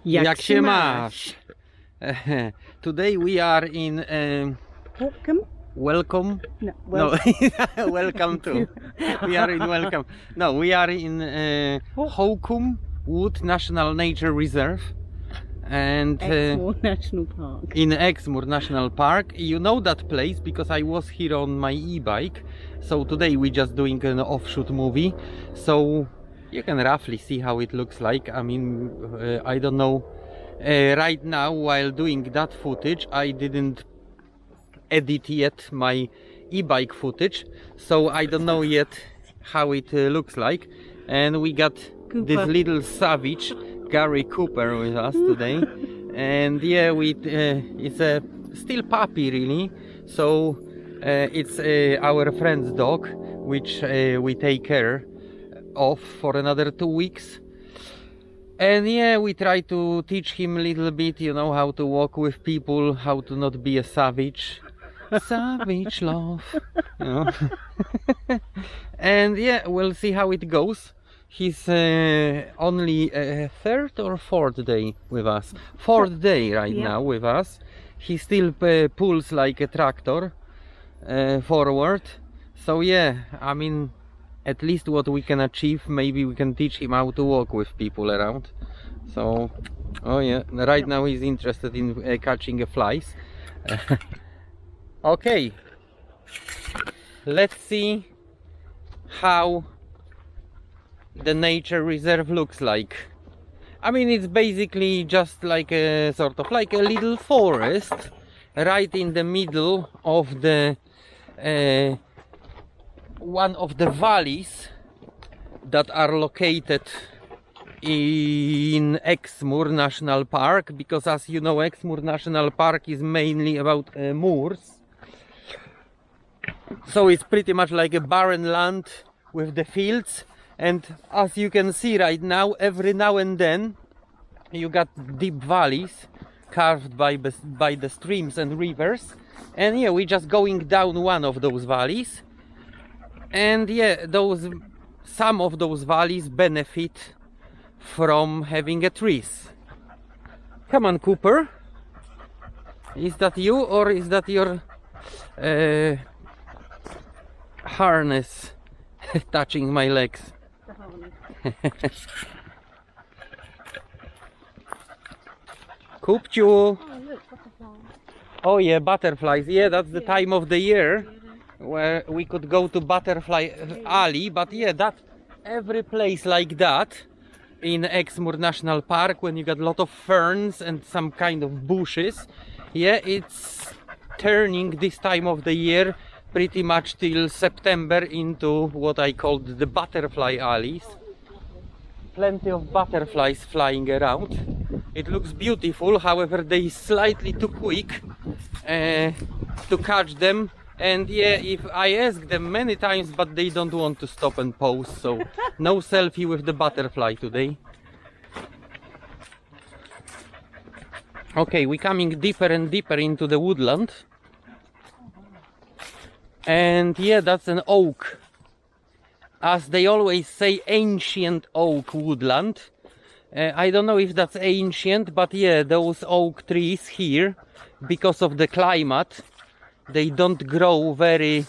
Jak się masz? Today we are in Hawscombe? welcome. No, No, welcome to. We are in welcome. No, we are in Hawscombe Wood National Nature Reserve and Exmoor National Park. in Exmoor National Park. You know that place because I was here on my e-bike. So today we just doing an offshoot movie. So you can roughly see how it looks like. I mean, I don't know. Right now, while doing that footage, I didn't edit yet my e-bike footage, so I don't know yet how it looks like. And we got this little savage Gary Cooper with us today, and yeah, it's a still puppy really, so it's our friend's dog, which we take care of for another 2 weeks. And yeah, we try to teach him a little bit, you know, how to walk with people, how to not be a savage. Savage love, you know. And yeah, we'll see how it goes. He's only third or fourth day with us. Fourth day right now with us. He still pulls like a tractor forward. So yeah, I mean, at least what we can achieve, maybe we can teach him how to walk with people around. So, oh yeah, right now he's interested in catching flies. Okay, let's see how the nature reserve looks like. I mean, it's basically just like a sort of like a little forest right in the middle of the one of the valleys that are located in Exmoor National Park, because as you know, Exmoor National Park is mainly about moors. So it's pretty much like a barren land with the fields, and as you can see right now, every now and then you got deep valleys carved by the streams and rivers. And yeah, we're just going down one of those valleys. And yeah, some of those valleys benefit from having a trees. Come on, Cooper. Is that you, or is that your harness touching my legs? Kupciu. Oh, look, butterflies. Oh yeah, butterflies. Yeah, that's the time of the year where we could go to Butterfly Alley. But yeah, that every place like that in Exmoor National Park, when you got a lot of ferns and some kind of bushes, yeah, it's turning this time of the year pretty much till September into what I called the butterfly alleys. Plenty of butterflies flying around. It looks beautiful, however they slightly too quick to catch them. And yeah, if I ask them many times, but they don't want to stop and pose, so no selfie with the butterfly today. Okay, we're coming deeper and deeper into the woodland. And yeah, that's an oak. As they always say, ancient oak woodland. I don't know if that's ancient, but yeah, those oak trees here, because of the climate, they don't grow very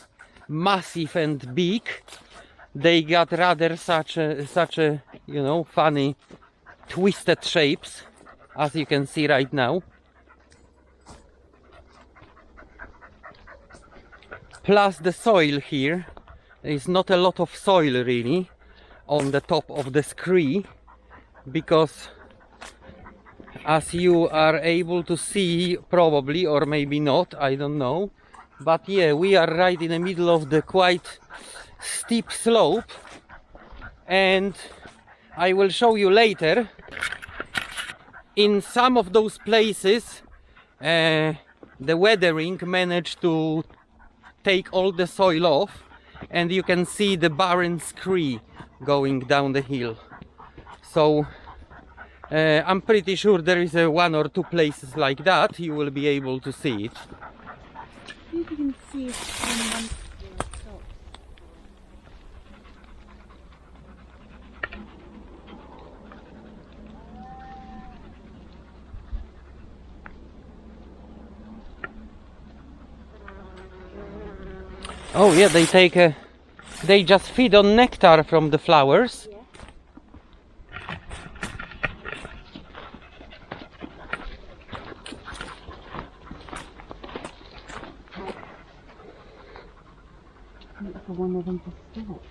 massive and big. They got rather such a you know, funny twisted shapes, as you can see right now. Plus the soil here, there is not a lot of soil really on the top of the scree, because as you are able to see probably, or maybe not, I don't know, but yeah, we are right in the middle of the quite steep slope, and I will show you later. In some of those places the weathering managed to take all the soil off, and you can see the barren scree going down the hill. So I'm pretty sure there is one or two places like that you will be able to see it. You can see it from one top. Oh yeah, they just feed on nectar from the flowers. Yeah. For one of them to stop.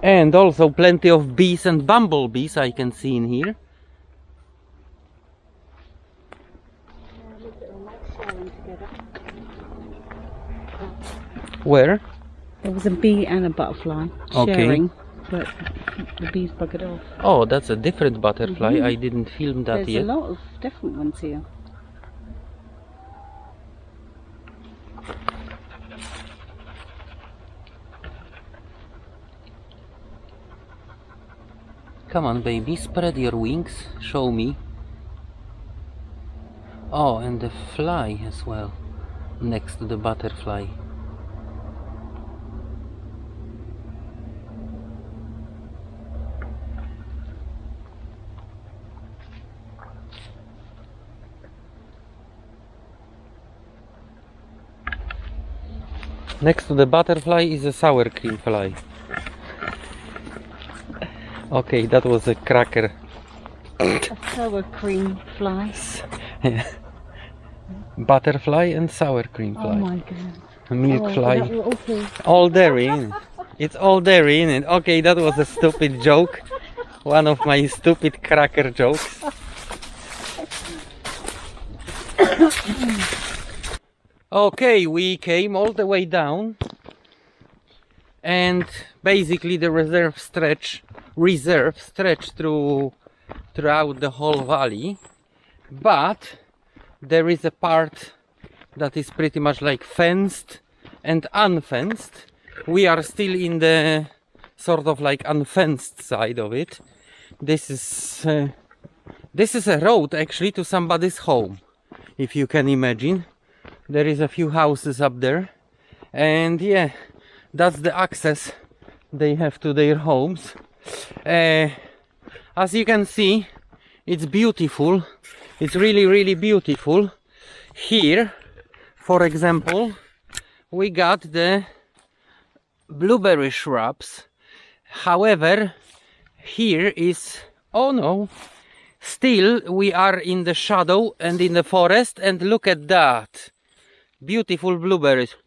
And also plenty of bees and bumblebees I can see in here. Look at them all sharing together. Where? There was a bee and a butterfly sharing, but the bees buggered off. Oh, that's a different butterfly. I didn't film that There's yet. a lot of different ones here. Come on, baby, spread your wings. Show me. Oh, and the fly as well, next to the butterfly. Next to the butterfly is a sour cream fly. Okay, that was a cracker. A sour cream fly. Butterfly and sour cream fly. Oh my god. Milk fly. That was awful. All dairy in it. It's all dairy in it. Okay, that was a stupid joke. One of my stupid cracker jokes. Okay, we came all the way down, and basically the reserve stretched throughout the whole valley, but there is a part that is pretty much like fenced and unfenced. We are still in the sort of like unfenced side of it. This is a road actually to somebody's home, if you can imagine. There is a few houses up there, and yeah, that's the access they have to their homes. As you can see, it's beautiful. It's really beautiful. Here, for example, we got the blueberry shrubs. However, here is, oh no, still we are in the shadow and in the forest, and look at that. Beautiful blueberries.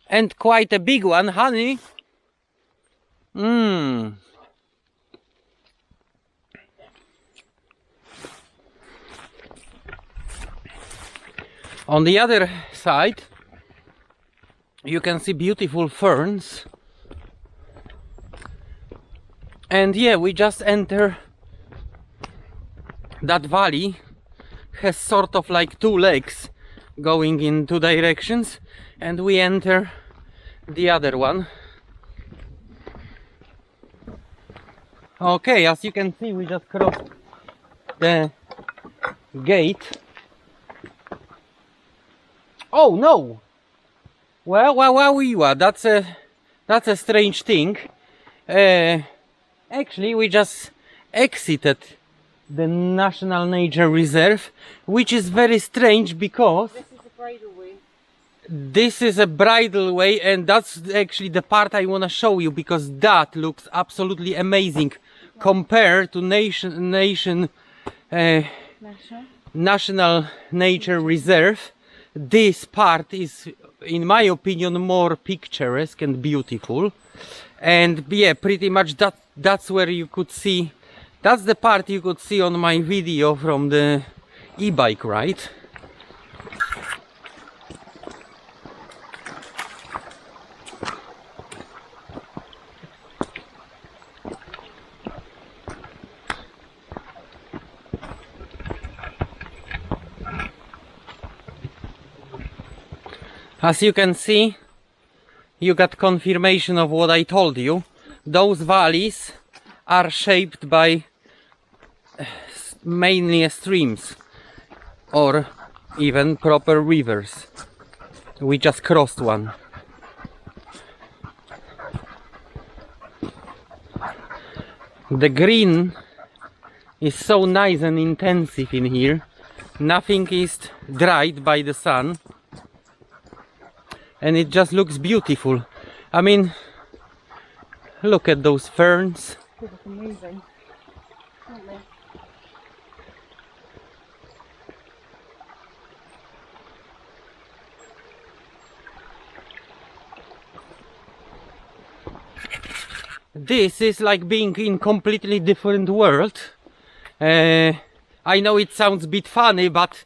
And quite a big one, honey. On the other side, you can see beautiful ferns. And yeah, we just enter that valley. Has sort of like two legs going in two directions, and we enter the other one. Okay, as you can see, we just crossed the gate. Oh no! Well, that's a strange thing. Actually, we just exited the National Nature Reserve, which is very strange because This is a bridle way. this is a bridle way, and that's actually the part I want to show you, because that looks absolutely amazing compared to National Nature Reserve. This part is, in my opinion, more picturesque and beautiful. And yeah, pretty much that's where you could see, that's the part you could see on my video from the e-bike ride. As you can see, you got confirmation of what I told you. Those valleys are shaped by mainly streams or even proper rivers. We just crossed one. The green is so nice and intensive in here. Nothing is dried by the sun. and it just looks beautiful. I mean, look at those ferns. They look amazing, aren't they? This is like being in completely different world. I know it sounds a bit funny, but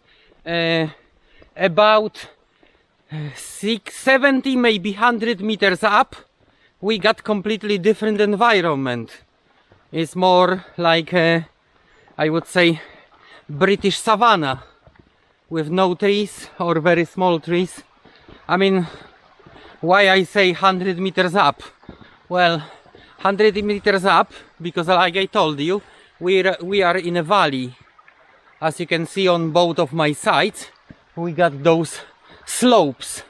about 70, maybe 100 meters up, we got completely different environment. It's more like I would say British savanna with no trees or very small trees. I mean, why I say 100 meters up? Well, 100 meters up because, like I told you, we are in a valley. As you can see on both of my sides, we got those slopes.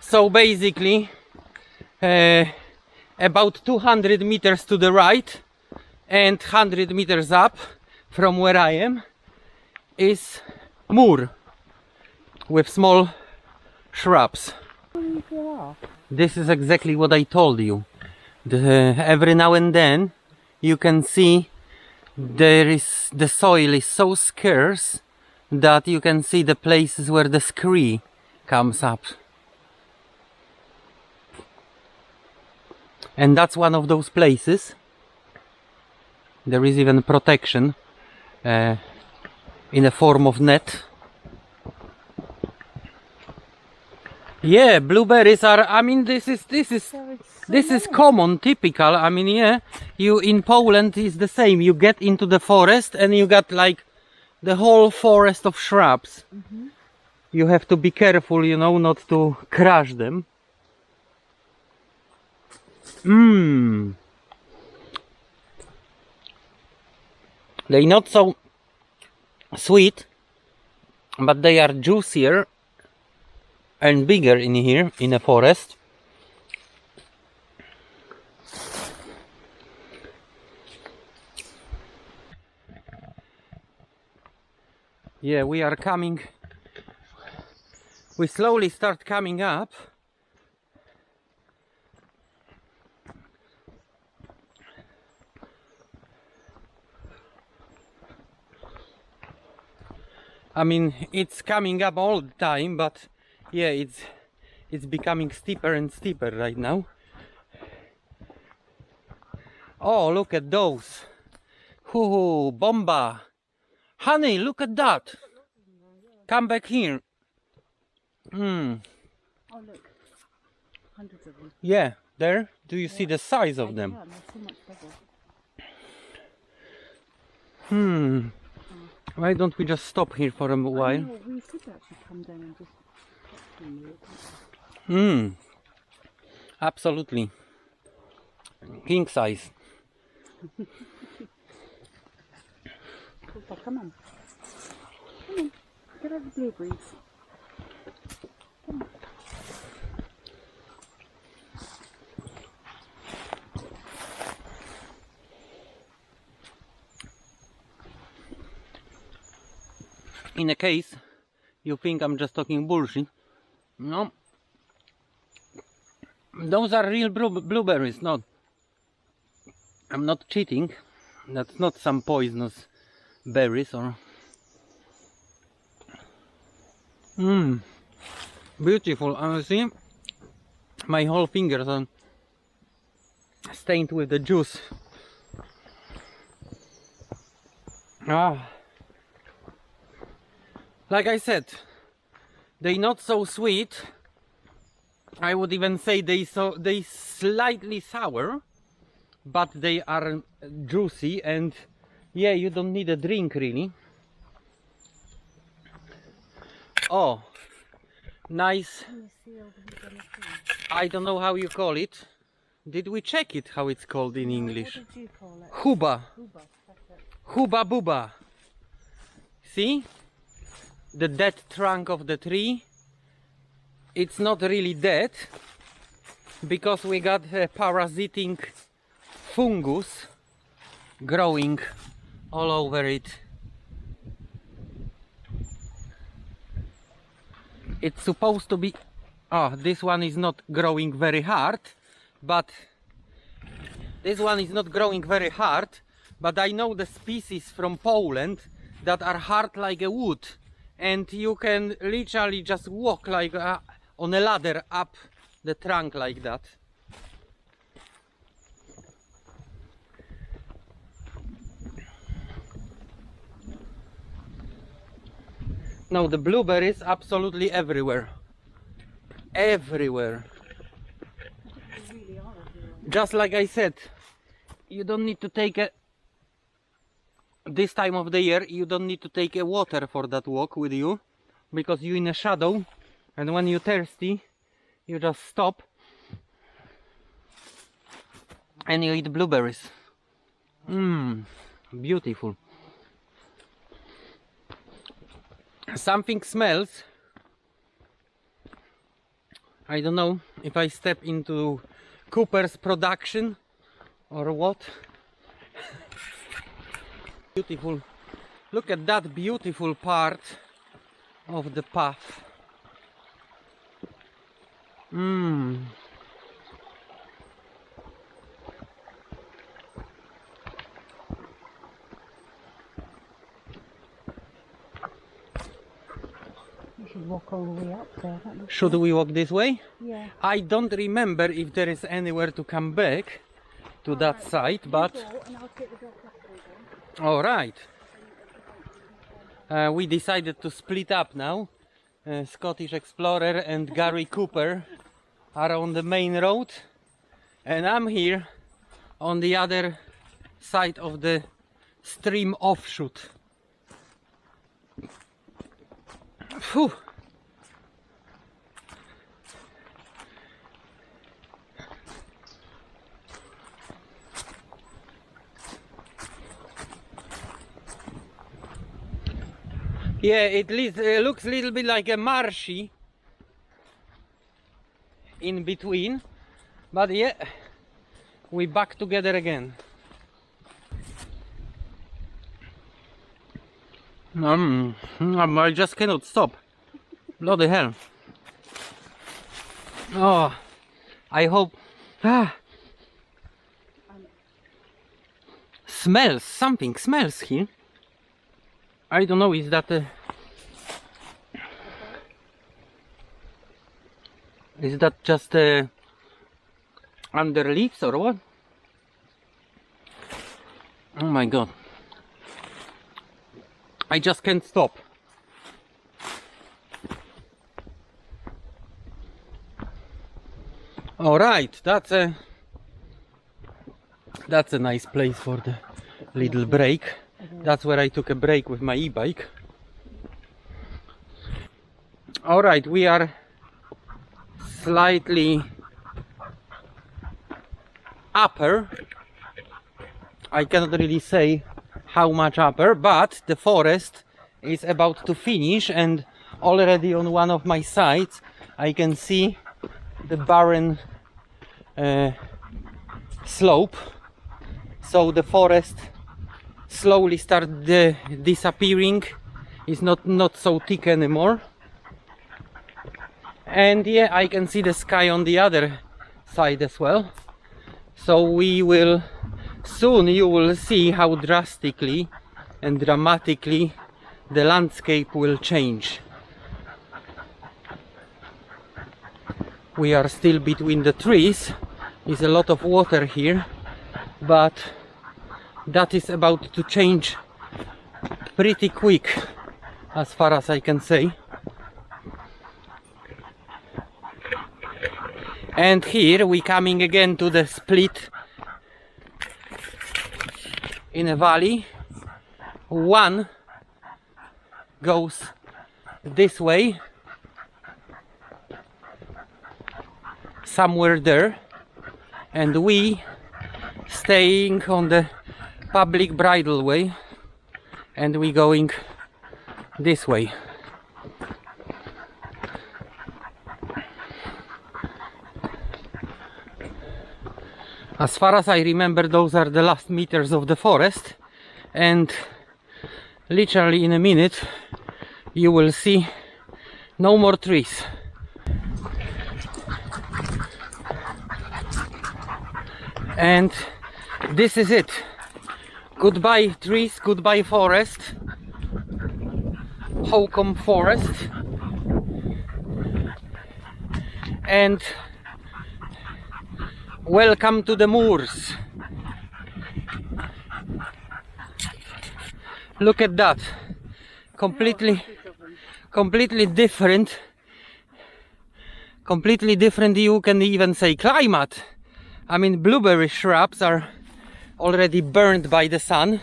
So basically about 200 meters to the right and 100 meters up from where I am is moor with small shrubs. This is exactly what I told you. Every now and then you can see the soil is so scarce that you can see the places where the scree comes up. And that's one of those places. There is even protection in a form of net. Yeah, blueberries are, I mean, this is common, typical. I mean, yeah, you in Poland is the same. You get into the forest and you got like the whole forest of shrubs. You have to be careful, you know, not to crush them. They're not so sweet, but they are juicier and bigger in here in a forest. Yeah, we are coming, we slowly start coming up. I mean, it's coming up all the time, but yeah, it's becoming steeper and steeper right now. Oh, look at those. Hoo, bomba. Honey, look at that. Come back here. Oh, look. Hundreds of them. Yeah, there. Do you see the size of them? They're so much bigger. Why don't we just stop here for a while? No, we could actually come down and just Absolutely. King size. Come on. Come on. Get out the blueberries. Come on. In a case you think I'm just talking bullshit, no, those are real blueberries. Not, I'm not cheating. That's not some poisonous berries or beautiful. See, my whole fingers are stained with the juice. Like I said, they're not so sweet. I would even say they slightly sour, but they are juicy, and yeah, you don't need a drink really. Oh, nice. I don't know how you call it. Did we check it how it's called in English? What did you call it? Huba. Huba buba. See? The dead trunk of the tree. It's not really dead because we got a parasiting fungus growing all over it. It's supposed to be Oh, this one is not growing very hard, but this one is not growing very hard, but I know the species from Poland that are hard like a wood, and you can literally just walk like on a ladder up the trunk like that. No, the blueberries absolutely everywhere. Everywhere. Just like I said, you don't need to take a this time of the year, you don't need to take a water for that walk with you, because you're in a shadow, and when you're thirsty you just stop and you eat blueberries. Beautiful. Something smells, I don't know if I step into Cooper's production or what. Beautiful. Look at that beautiful part of the path. We should walk all the way up there. Should we walk this way? Yeah. I don't remember if there is anywhere to come back to that side, but all right. We decided to split up now. Scottish Explorer and Gary Cooper are on the main road, and I'm here on the other side of the stream offshoot. Phew. Yeah, it looks a little bit like a marshy in between, but yeah, we back together again. I just cannot stop. Bloody hell. Oh, I hope. Smells, something smells here. I don't know, is that just under leaves or what? Oh my god, I just can't stop. All right, that's a nice place for the little break. That's where I took a break with my e-bike. All right, we are slightly upper. I cannot really say how much upper, but the forest is about to finish, and already on one of my sides I can see the barren slope. So the forest slowly start disappearing. It's not so thick anymore, and yeah, I can see the sky on the other side as well. So we will soon, you will see how drastically and dramatically the landscape will change. We are still between the trees. There's a lot of water here, but that is about to change pretty quick, as far as I can say. And here we coming again to the split in a valley. One goes this way, somewhere there, and we staying on the public bridleway, and we going this way. As far as I remember, those are the last meters of the forest, and literally in a minute you will see no more trees. And this is it. Goodbye trees, goodbye forest. Hawscombe forest. And welcome to the moors. Look at that. Completely different. Completely different, you can even say, climate. I mean, blueberry shrubs are already burned by the sun.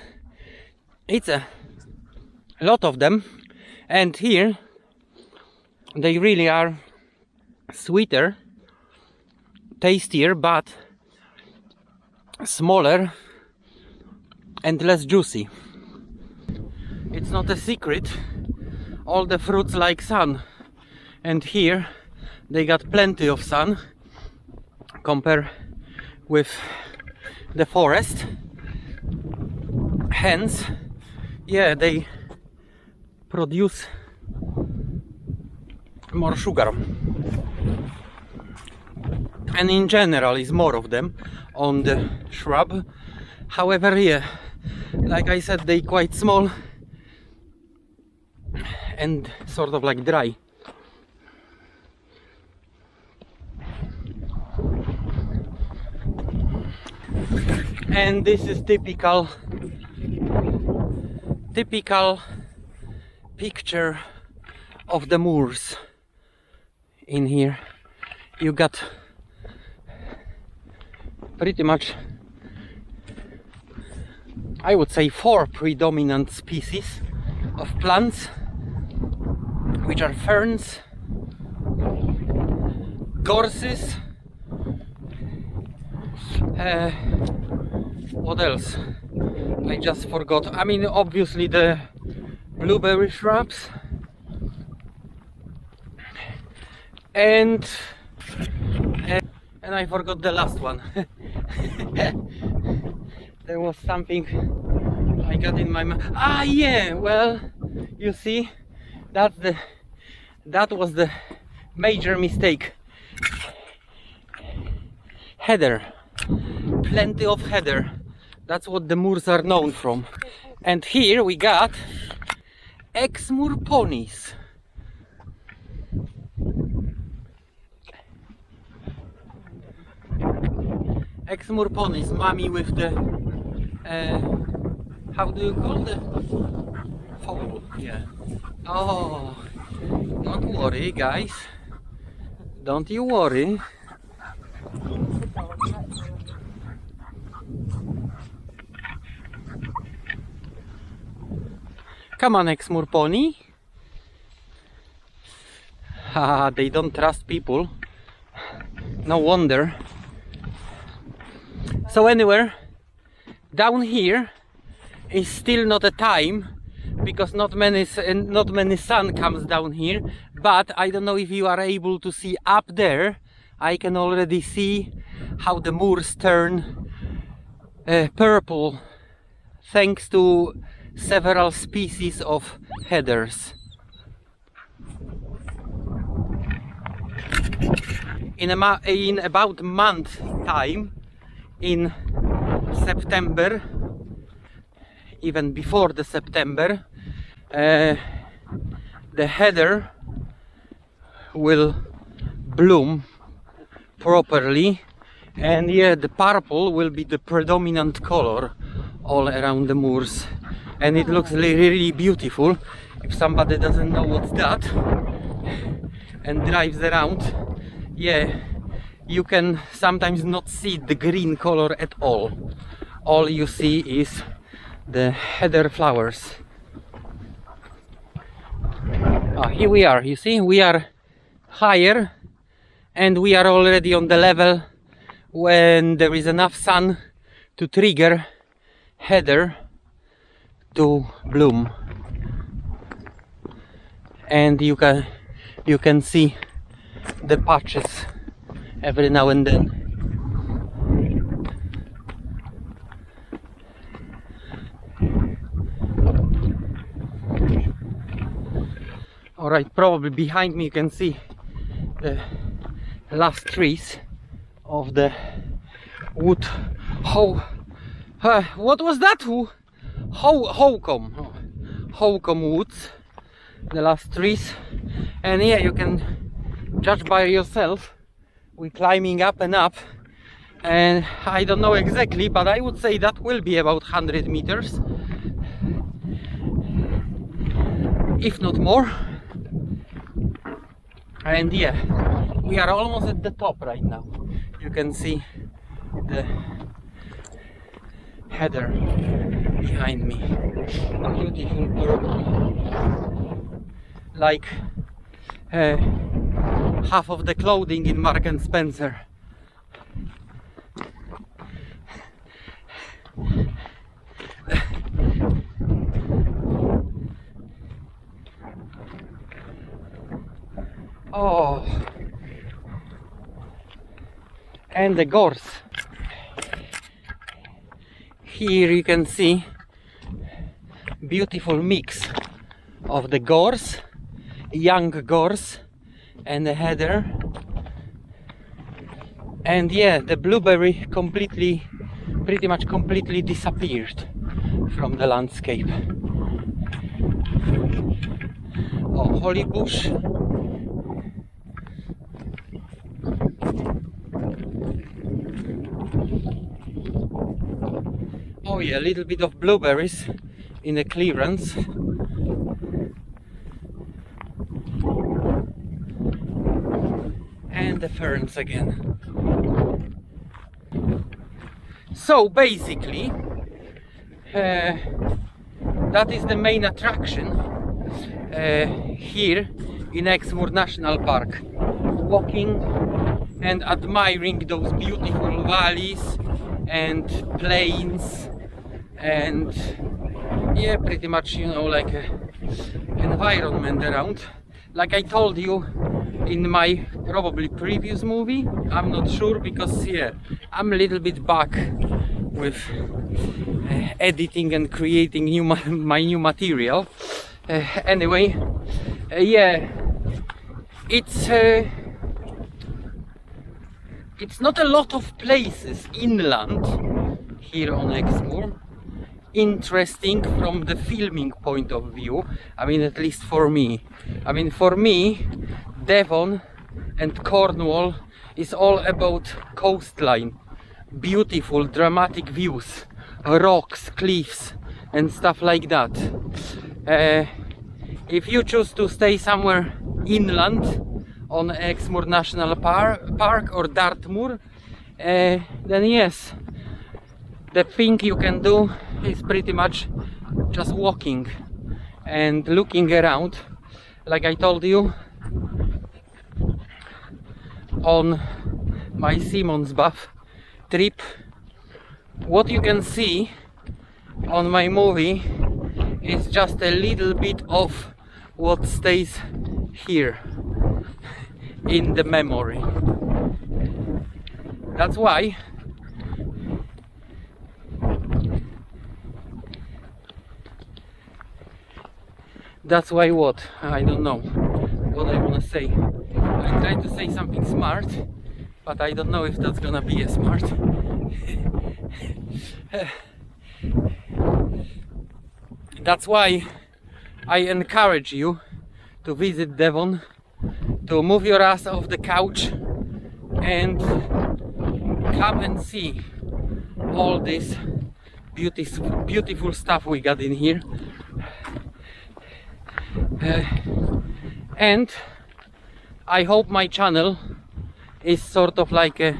It's a lot of them. And here they really are sweeter, tastier, but smaller and less juicy. It's not a secret, all the fruits like sun, and here they got plenty of sun compared with the forest. Hence, yeah, they produce more sugar, and in general is more of them on the shrub. However, yeah, like I said, they quite small and sort of like dry. And this is typical picture of the moors. In here you got pretty much, I would say, 4 predominant species of plants, which are ferns, gorses, what else? I just forgot. I mean, obviously the blueberry shrubs, and I forgot the last one. There was something I got in my mind. Ah, yeah. Well, you see, that was the major mistake. Heather, plenty of heather. That's what the moors are known from. And here we got Exmoor ponies. Exmoor ponies, mommy with the how do you call the foal? Yeah. Oh, don't worry, guys. Don't you worry. Come on, Exmoor pony. Ah, they don't trust people. No wonder. So anyway, down here is still not a time, because not many sun comes down here. But I don't know if you are able to see up there. I can already see how the moors turn purple, thanks to several species of heathers. In about a month time, in September, even before the September, the heather will bloom properly, and yeah, the purple will be the predominant color all around the moors, and it looks really beautiful. If somebody doesn't know what's that and drives around, yeah, you can sometimes not see the green color at all. All you see is the heather flowers. Here we are. You see, we are higher, and we are already on the level when there is enough sun to trigger heather to bloom, and you can see the patches every now and then. Alright, probably behind me you can see the last trees of the wood What was that? Hawscombe. Hawscombe woods, the last trees. And yeah, you can judge by yourself. We're climbing up and up, and I don't know exactly, but I would say that will be about 100 meters, if not more. And yeah, we are almost at the top right now. You can see the heather behind me. Beautiful purple, like half of the clothing in Mark and Spencer. Oh, and the gorse. Here you can see beautiful mix of the gorse, young gorse, and the heather. And yeah, the blueberry pretty much completely disappeared from the landscape. Oh, holly bush. Oh yeah, a little bit of blueberries in the clearance. And the ferns again. So basically, that is the main attraction here in Exmoor National Park. Walking and admiring those beautiful valleys and plains, and yeah, pretty much, you know, like a environment around. Like I told you in my probably previous movie, I'm not sure, because yeah, I'm a little bit back with editing and creating my new material. Anyway, yeah, it's not a lot of places inland here on Exmoor interesting from the filming point of view. I mean, at least for me. I mean, for me, Devon and Cornwall is all about coastline, beautiful dramatic views, rocks, cliffs and stuff like that. If you choose to stay somewhere inland on Exmoor National Park or Dartmoor, then yes, the thing you can do is pretty much just walking and looking around. Like I told you, on my Simon's Bath trip, what you can see on my movie is just a little bit of what stays here in the memory. That's why what? I don't know what I want to say. I tried to say something smart, but I don't know if that's gonna be a smart. That's why I encourage you to visit Devon, to move your ass off the couch and come and see all this beautiful stuff we got in here. And I hope my channel is sort of like a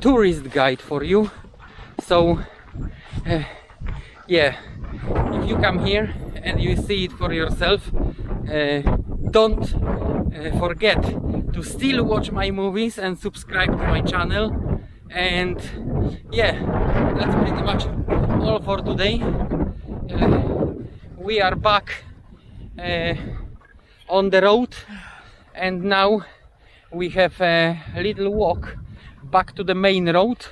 tourist guide for you. So yeah, if you come here and you see it for yourself, don't forget to still watch my movies and subscribe to my channel. And yeah, that's pretty much all for today. We are back on the road, and now we have a little walk back to the main road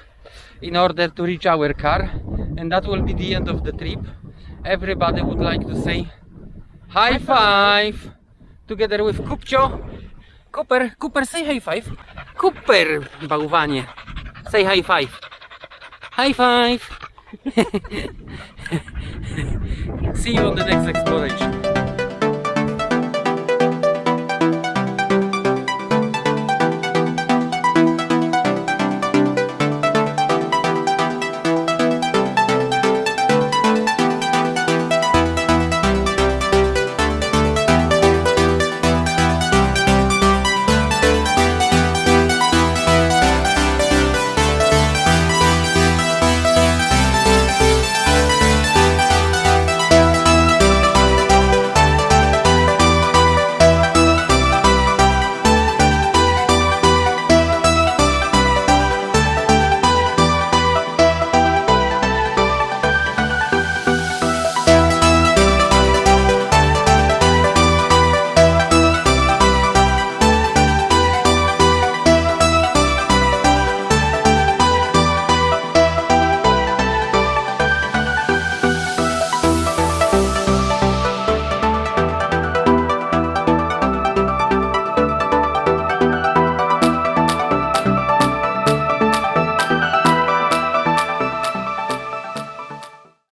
in order to reach our car, and that will be the end of the trip. Everybody would like to say high five together with Kupcio. Cooper, say high five. Cooper, bałwanie, say high five. High five! See you on the next exploration.